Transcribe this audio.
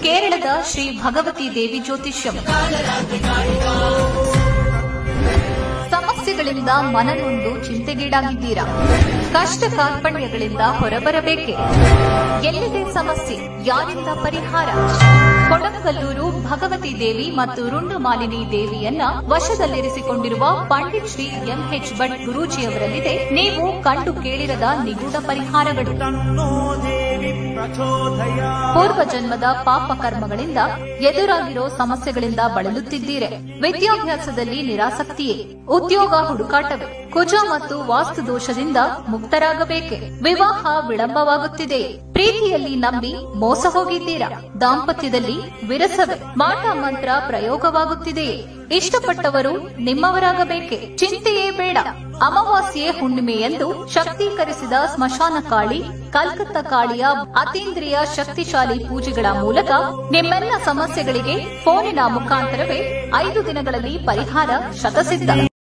ಕೇರಳದ ಶ್ರೀ ಭಗವತಿ ದೇವಿ ಜ್ಯೋತಿಷ್ಯಂ. ಸಮಸ್ಯೆಗಳಿಂದ ಮನನೊಂದು ಚಿಂತೆಗೀಡಾಗಿದ್ದೀರಾ? ಕಷ್ಟ ಕಾರ್ಪಣ್ಯಗಳಿಂದ ಹೊರಬರಬೇಕೆ? ಎಲ್ಲಿದೆ ಸಮಸ್ಯೆ? ಯಾರಿಂದ ಪರಿಹಾರ? ಕೊಡಂಗಲ್ಲೂರು ಭಗವತಿ ದೇವಿ ಮತ್ತು ರುಂಡುಮಾಲಿನಿ ದೇವಿಯನ್ನ ವಶದಲ್ಲಿರಿಸಿಕೊಂಡಿರುವ ಪಂಡಿತ್ ಶ್ರೀ ಎಂಎಚ್ ಭಟ್ ಗುರೂಜಿಯವರಲ್ಲಿದೆ ನೀವು ಕಂಡು ಕೇಳಿರದ ನಿಗೂಢ ಪರಿಹಾರಗಳು. ಪೂರ್ವ ಜನ್ಮದ ಪಾಪ ಕರ್ಮಗಳಿಂದ ಎದುರಾಗಿರೋ ಸಮಸ್ಯೆಗಳಿಂದ ಬಳಲುತ್ತಿದ್ದೀರೆ. ವಿದ್ಯಾಭ್ಯಾಸದಲ್ಲಿ ನಿರಾಸಕ್ತಿಯೇ? ಉದ್ಯೋಗ ಹುಡುಕಾಟವೇ? ಕುಜ ಮತ್ತು ವಾಸ್ತು ದೋಷದಿಂದ ಮುಕ್ತರಾಗಬೇಕೆ? ವಿವಾಹ ವಿಳಂಬವಾಗುತ್ತಿದೆ? ಪ್ರೀತಿಯಲ್ಲಿ ನಂಬಿ ಮೋಸ ಹೋಗಿದ್ದೀರಾ? ದಾಂಪತ್ಯದಲ್ಲಿ ವಿರಸವೇ? ಮಾಟ ಮಂತ್ರ ಪ್ರಯೋಗವಾಗುತ್ತಿದೆಯೇ? ಇಷ್ಟಪಟ್ಟವರು ನಿಮ್ಮವರಾಗಬೇಕೆ? ಚಿಂತೆಯೇ ಬೇಡ. ಅಮಾವಾಸ್ಯೆ ಹುಣ್ಣಿಮೆಯಂದು ಶಕ್ತೀಕರಿಸಿದ ಸ್ಮಶಾನ ಕಾಳಿ, ಕಲ್ಕತ್ತಾ ಕಾಳಿಯ ಅತೀಂದ್ರಿಯ ಶಕ್ತಿಶಾಲಿ ಪೂಜೆಗಳ ಮೂಲಕ ನಿಮ್ಮೆಲ್ಲ ಸಮಸ್ಯೆಗಳಿಗೆ ಫೋನಿನ ಮುಖಾಂತರವೇ 5 ದಿನಗಳಲ್ಲಿ ಪರಿಹಾರ ಶತಸಿದ್ಧ.